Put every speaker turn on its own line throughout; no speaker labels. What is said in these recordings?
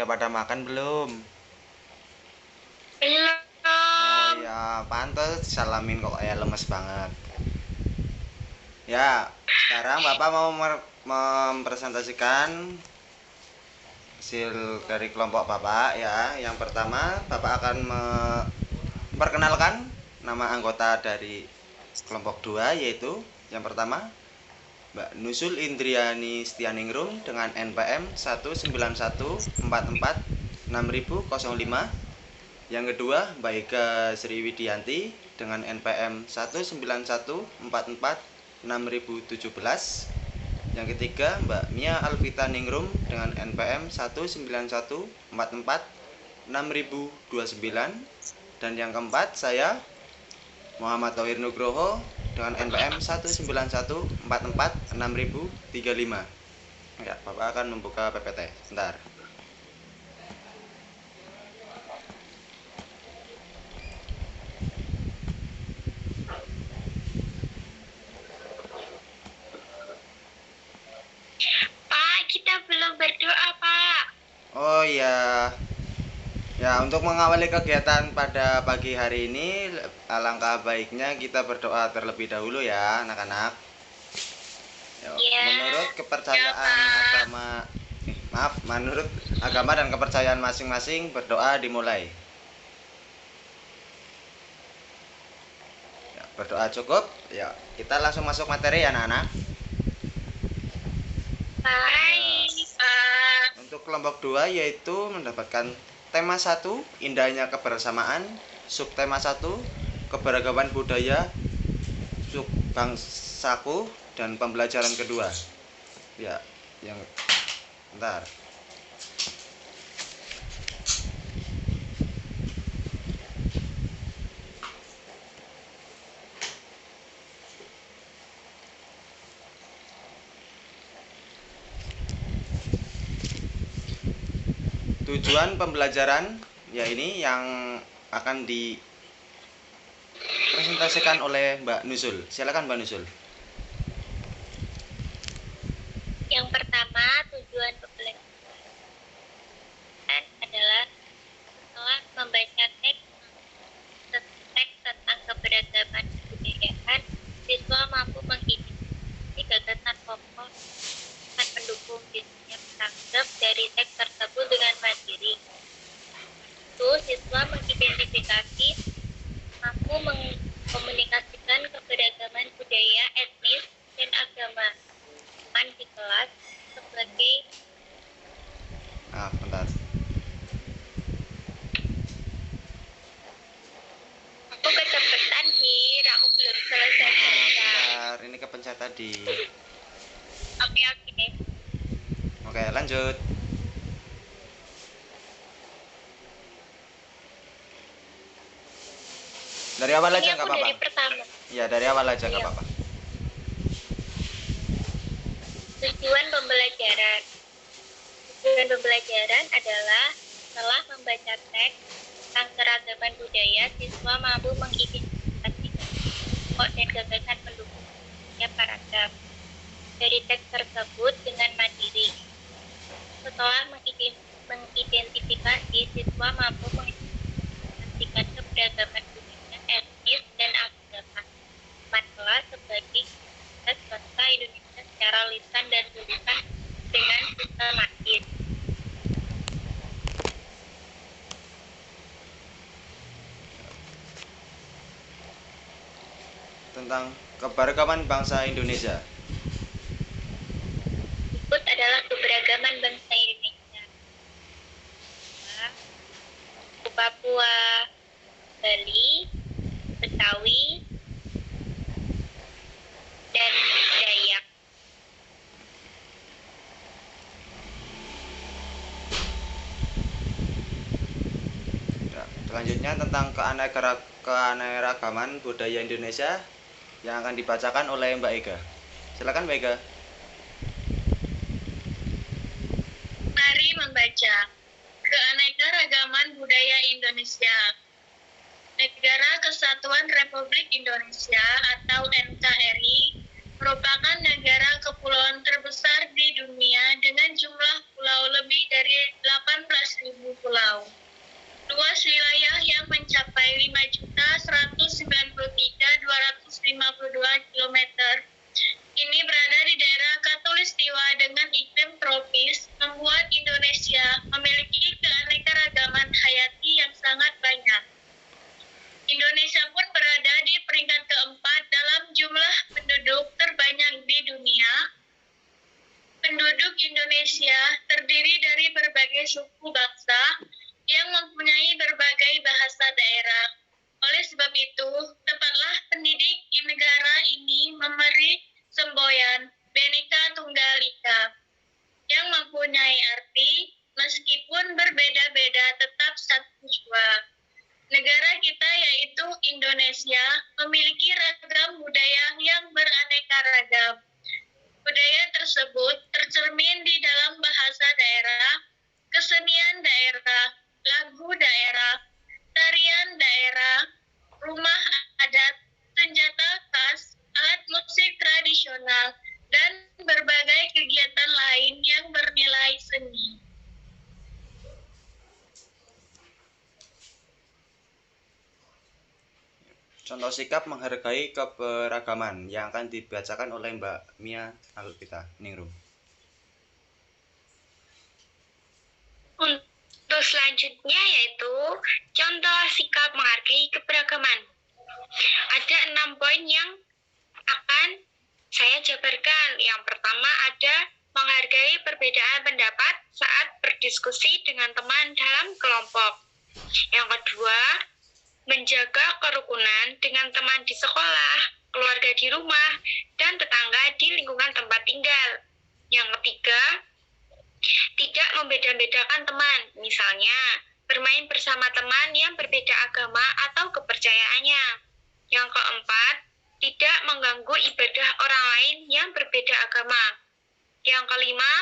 Udah pada makan belum?
Belum.
Oh ya, pantes salamin kok kayak lemes banget. Ya, sekarang Bapak mau mempresentasikan hasil dari kelompok Bapak ya. Yang pertama, Bapak akan memperkenalkan nama anggota dari kelompok 2, yaitu yang pertama Mbak Nusul Indriani Stianingrum dengan NPM 191446005. Yang kedua Mbak Ega Sriwidianti dengan NPM 191446017. Yang ketiga Mbak Mia Alvita Ningrum dengan NPM 191446029. Dan yang keempat saya Muhammad Tauhir Nugroho dengan NPM 191446035. Ya, Bapak akan membuka PPT. Bentar.
Pak, kita belum berdoa, Pak.
Oh ya. Ya, untuk mengawali kegiatan pada pagi hari ini, alangkah baiknya kita berdoa terlebih dahulu ya, anak-anak.
Ya.
Menurut kepercayaan agama, menurut agama dan kepercayaan masing-masing, berdoa dimulai. Ya, berdoa cukup. Ya, kita langsung masuk materi ya, anak-anak.
Baik, Pak.
Untuk kelompok 2 yaitu mendapatkan tema 1, indahnya kebersamaan, subtema 1, keberagaman budaya, sub bangsaku, dan pembelajaran kedua. Ya, yang bentar. Tujuan pembelajaran ya ini yang akan dipresentasikan oleh Mbak Nusul. Silakan Mbak Nusul.
Yang pertama, tujuan pembelajaran adalah setelah membaca teks tentang keberagaman kebudayaan, siswa mampu mengidentifikasi gagasan pokok dan pendukung dirinya menangkap dari teks tersebut dengan mandiri. Itu, siswa mengidentifikasi, mampu mengkomunikasikan keberagaman budaya, etnis, dan agama di kelas sebagai
Bentar.
aku kecepatan Hir, aku belum selesai baca.
Bentar, ini kepencet tadi.
Oke.
Oke, lanjut. Dari awal aja nggak apa-apa.
Dari pertama.
Ya, dari awal aja nggak apa-apa.
Tujuan pembelajaran. Tujuan pembelajaran adalah setelah membaca teks tentang keragaman budaya, siswa mampu mengidentifikasi pokok dan gagasan pendukungnya paragraf dari teks tersebut dengan mandiri. Setelah mengidentifikasi, siswa mampu mengidentifikasikan keberagaman budaya, etnis, dan agama kelas sebagai bangsa Indonesia secara lisan dan tulisan dengan sistematis.
Tentang keberagaman bangsa Indonesia.
Berikut adalah keberagaman bangsa Indonesia. Papua, Bali, Betawi, dan Dayak.
Ya, selanjutnya tentang keanekaragaman budaya Indonesia yang akan dibacakan oleh Mbak Ega. Silakan Mbak Ega.
Mari membaca. Keanekaragaman budaya Indonesia. Negara Kesatuan Republik Indonesia atau NKRI merupakan negara kepulauan terbesar di dunia dengan jumlah pulau lebih dari 18.000 dengan iklim tropis membuat Indonesia memiliki keanekaragaman hayati yang sangat banyak. Indonesia pun berada di peringkat keempat dalam jumlah penduduk terbanyak di dunia. Penduduk Indonesia terdiri dari berbagai suku bangsa yang mempunyai berbagai bahasa daerah. Oleh sebab itu, tepatlah pendidik di negara ini memberi semboyan Bhinneka Tunggal Ika yang mempunyai arti meskipun berbeda-beda tetap satu jua. Negara kita yaitu Indonesia memiliki ragam budaya yang beraneka ragam. Budaya tersebut tercermin di dalam bahasa daerah, kesenian daerah, lagu daerah, tarian daerah, rumah adat, senjata khas, alat musik tradisional, dan berbagai kegiatan lain yang bernilai seni.
Contoh sikap menghargai keberagaman yang akan dibacakan oleh Mbak Mia Alvita Ningrum.
Untuk selanjutnya yaitu contoh sikap menghargai keberagaman. Ada 6 poin yang akan saya jabarkan. Yang pertama ada menghargai perbedaan pendapat saat berdiskusi dengan teman dalam kelompok. Yang kedua, menjaga kerukunan dengan teman di sekolah, keluarga di rumah, dan tetangga di lingkungan tempat tinggal. Yang ketiga, tidak membeda-bedakan teman, misalnya bermain bersama teman yang berbeda agama atau kepercayaannya. Yang keempat, tidak mengganggu ibadah orang lain yang berbeda agama. Yang kelima,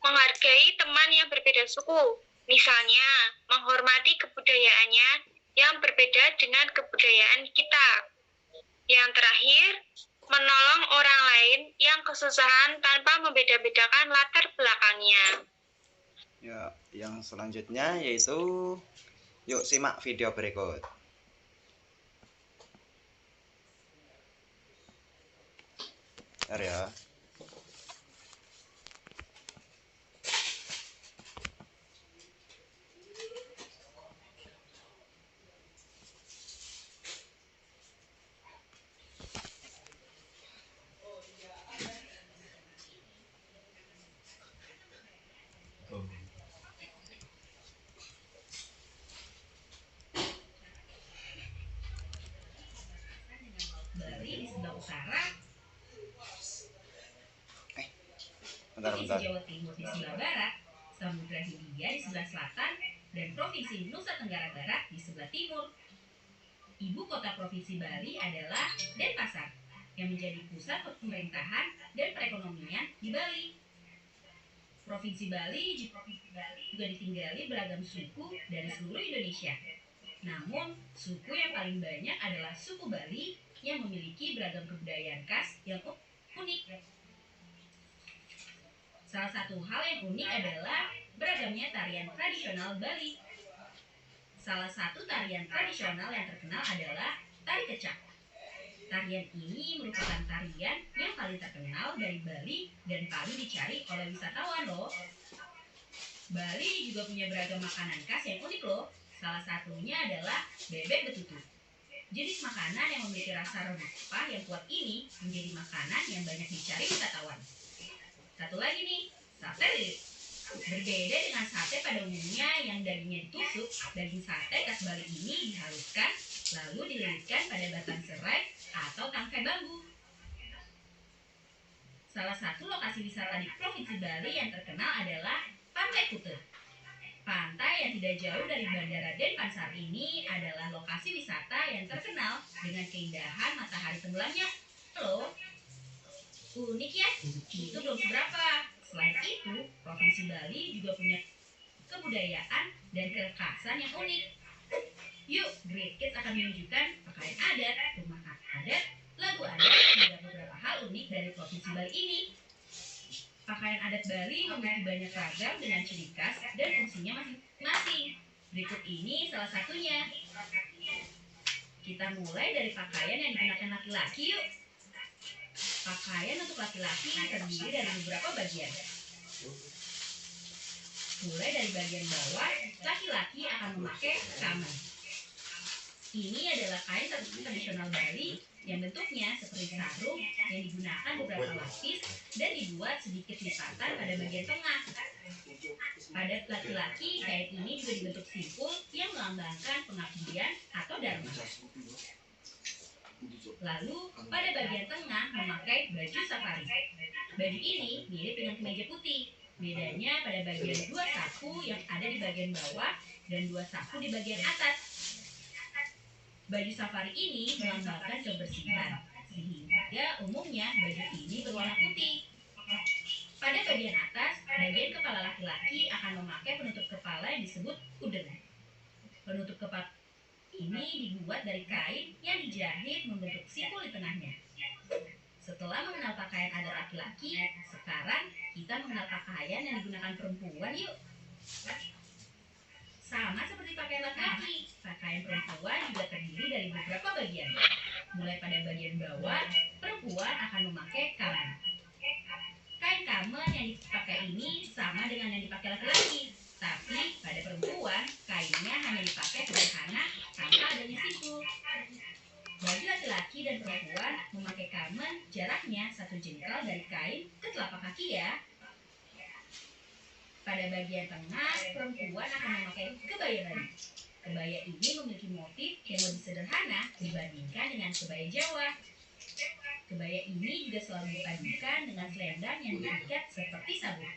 menghargai teman yang berbeda suku, misalnya menghormati kebudayaannya yang berbeda dengan kebudayaan kita. Yang terakhir, menolong orang lain yang kesusahan tanpa membeda-bedakan latar belakangnya.
Ya, yang selanjutnya yaitu yuk simak video berikut. Bentar ya.
Bali di sebelah utara,
Bentar.
Jawa Timur di sebelah barat, Samudra Hindia di sebelah selatan, dan Provinsi Nusa Tenggara Barat di sebelah timur. Ibu kota Provinsi Bali adalah Denpasar, yang menjadi pusat pemerintahan dan perekonomian di Bali. Provinsi Bali juga ditinggali beragam suku dari seluruh Indonesia. Namun, suku yang paling banyak adalah suku Bali yang memiliki beragam kebudayaan khas yang unik. Salah satu hal yang unik adalah beragamnya tarian tradisional Bali. Salah satu tarian tradisional yang terkenal adalah tari kecak. Tarian ini merupakan tarian yang paling terkenal dari Bali dan paling dicari oleh wisatawan loh. Bali juga punya beragam makanan khas yang unik loh. Salah satunya adalah bebek betutu. Jenis makanan yang memiliki rasa rempah yang kuat ini menjadi makanan yang banyak dicari wisatawan. Satu lagi nih, sate lilit. Berbeda dengan sate pada umumnya yang dagingnya ditusuk, daging sate khas Bali ini dihaluskan lalu dililitkan pada batang serai atau tangkai bambu. Salah satu lokasi wisata di Provinsi Bali yang terkenal adalah Pantai Kuta. Pantai yang tidak jauh dari Bandara Denpasar ini adalah lokasi wisata yang terkenal dengan keindahan matahari tenggelamnya. Loh, unik ya? Itu belum seberapa. Selain itu, Provinsi Bali juga punya kebudayaan dan kekhasan yang unik. Yuk, Great Kids akan menunjukkan pakaian adat, rumah adat, lagu adat, hingga beberapa hal unik dari Provinsi Bali ini. Pakaian adat Bali memiliki banyak ragam dengan ciri khas dan fungsinya masing-masing. Berikut ini salah satunya. Kita mulai dari pakaian yang digunakan laki-laki yuk. Pakaian untuk laki-laki terdiri dari beberapa bagian. Mulai dari bagian bawah, laki-laki akan memakai kamen. Ini adalah kain tradisional Bali yang bentuknya seperti sarung yang digunakan beberapa lapis dan dibuat sedikit lipatan pada bagian tengah. Pada laki-laki, kain ini juga dibentuk simpul yang melambangkan pengabdian atau dharma. Lalu, pada bagian tengah memakai baju safari. Baju ini mirip dengan kemeja putih. Bedanya pada bagian dua saku yang ada di bagian bawah dan dua saku di bagian atas. Baju safari ini melambangkan kebersihan, sehingga umumnya baju ini berwarna putih. Pada bagian atas, bagian kepala laki-laki akan memakai penutup kepala yang disebut udeng. Penutup kepala ini dibuat dari kain yang dijahit membentuk simpul di tengahnya. Setelah mengenal pakaian adat laki-laki, sekarang kita mengenal pakaian yang digunakan perempuan yuk. Sama seperti pakaian laki-laki, pakaian perempuan juga terdiri dari beberapa bagian. Mulai pada bagian bawah, perempuan akan memakai kamen. Kain kamen yang dipakai ini sama dengan yang dipakai laki-laki, tapi pada perempuan, kainnya hanya dipakai sederhana tanpa adanya simpul. Bagi laki-laki dan perempuan memakai kamen jaraknya 1 jengkal dari kain ke telapak kaki ya. Pada bagian tengah, perempuan akan memakai kebaya Bali. Kebaya ini memiliki motif yang lebih sederhana dibandingkan dengan kebaya Jawa. Kebaya ini juga selalu dipadukan dengan selendang yang diikat seperti sabuk.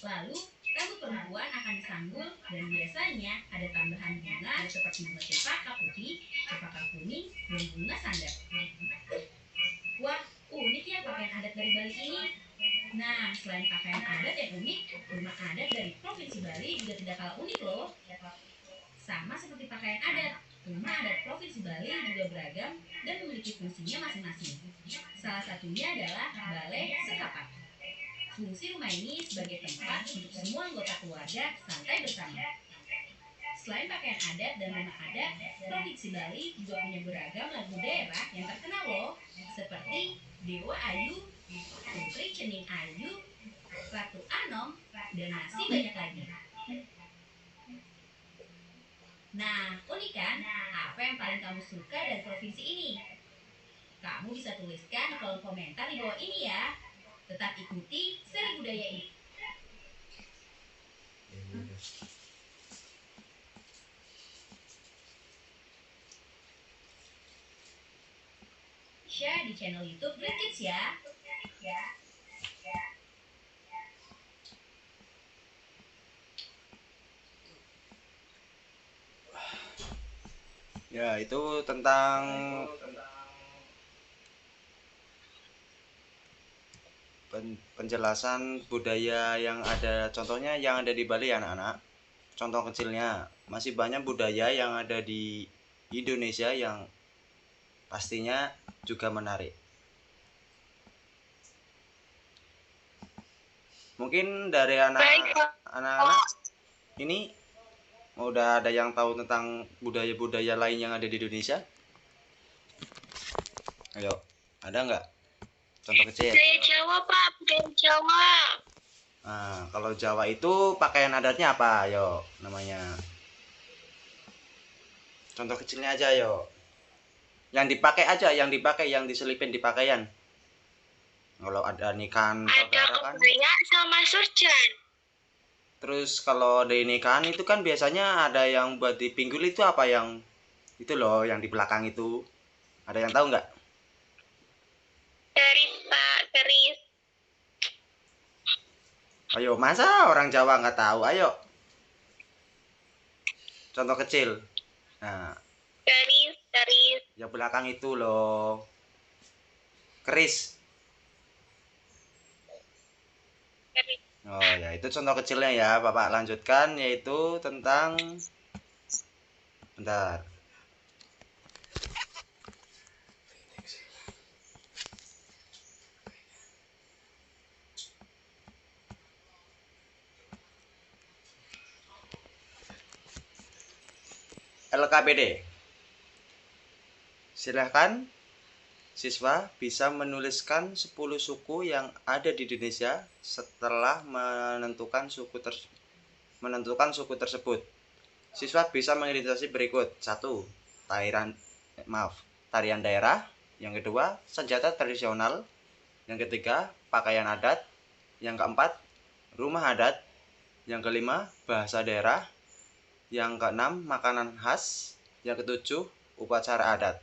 Lalu, rambut perempuan akan disanggul dan biasanya ada tambahan bunga seperti bunga cempaka putih, cempaka kuning, dan bunga sandal. Wah, unik ya pakaian adat dari Bali ini. Nah, selain pakaian adat yang unik, rumah adat dari Provinsi Bali juga tidak kalah unik loh. Sama seperti pakaian adat, rumah adat Provinsi Bali juga beragam dan memiliki fungsinya masing-masing. Salah satunya adalah balai sekapat. Fungsi rumah ini sebagai tempat untuk semua anggota keluarga santai bersama. Selain pakaian adat dan rumah adat, Provinsi Bali juga punya beragam lagu daerah yang terkenal loh, seperti Dewa Ayu, Putri Cening Ayu, Ratu Anom, dan masih banyak lagi. Nah, unik kan? Apa yang paling kamu suka dari provinsi ini? Kamu bisa tuliskan di kolom komentar di bawah ini ya. Tetap ikuti seri budaya ini. Share di channel YouTube Great Kids ya.
Ya, itu tentang penjelasan budaya yang ada, contohnya yang ada di Bali anak-anak. Contoh kecilnya, masih banyak budaya yang ada di Indonesia yang pastinya juga menarik. Mungkin dari anak-anak ini udah ada yang tahu tentang budaya-budaya lain yang ada di Indonesia? Ayo, ada nggak? Contoh kecil.
Budaya Jawa, Pak. Budaya Jawa.
Nah, kalau Jawa itu pakaian adatnya apa? Ayo, namanya. Contoh kecilnya aja, ayo. Yang dipakai aja, yang diselipin di pakaian. Kalau ada nikahan
Ada
kan.
kebaya sama surjan.
Terus kalau di nikahan itu kan biasanya ada yang buat di pinggul itu apa yang itu loh, yang di belakang itu. Ada yang tahu nggak?
Keris, Pak. Keris.
Ayo, masa orang Jawa nggak tahu? Ayo. Contoh kecil. Nah,
Keris.
yang belakang itu loh. Keris.
Keris.
Oh ya, itu contoh kecilnya ya. Bapak lanjutkan, yaitu tentang bentar. LKPD. Silahkan siswa bisa menuliskan 10 suku yang ada di Indonesia setelah menentukan suku tersebut. Siswa bisa mengidentifikasi berikut. 1. Tarian daerah. Yang kedua, senjata tradisional. Yang ketiga, pakaian adat. Yang keempat, rumah adat. Yang kelima, bahasa daerah. Yang keenam, makanan khas. Yang ketujuh, upacara adat.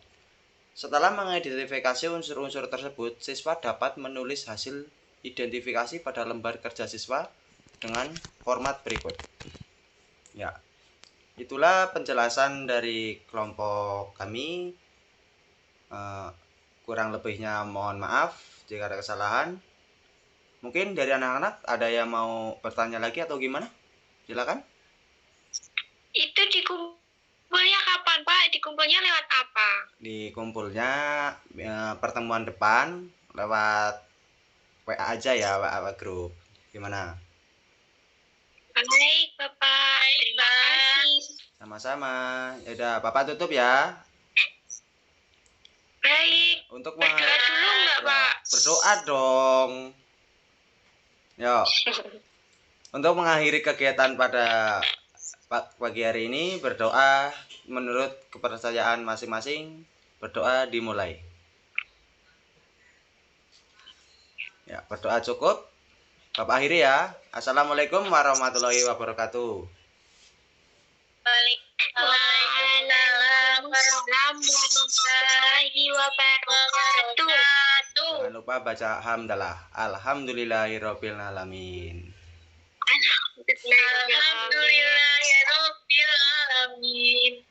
Setelah mengidentifikasi unsur-unsur tersebut, siswa dapat menulis hasil identifikasi pada lembar kerja siswa dengan format berikut. Ya, itulah penjelasan dari kelompok kami. Kurang lebihnya mohon maaf jika ada kesalahan. Mungkin dari anak-anak ada yang mau bertanya lagi atau gimana? Silakan.
Itu dikumpulnya kapan, Pak? Dikumpulnya lewat apa?
Dikumpulnya pertemuan depan lewat WA aja ya, WA grup. Gimana?
Baik, Bapak. Terima kasih.
Sama-sama. Ya udah, Bapak tutup ya.
Baik.
Untuk
Berdoa dulu nggak, Pak?
berdoa dong. Yo. Untuk mengakhiri kegiatan pada pagi hari ini, berdoa menurut kepercayaan masing-masing. Berdoa dimulai. Ya, berdoa cukup. Bapak akhiri ya. Assalamualaikum warahmatullahi wabarakatuh.
Waalaikumsalam warahmatullahi wabarakatuh.
Jangan lupa baca hamdalah. Alhamdulillahirabbil alamin.
Alhamdulillahirabbil alamin.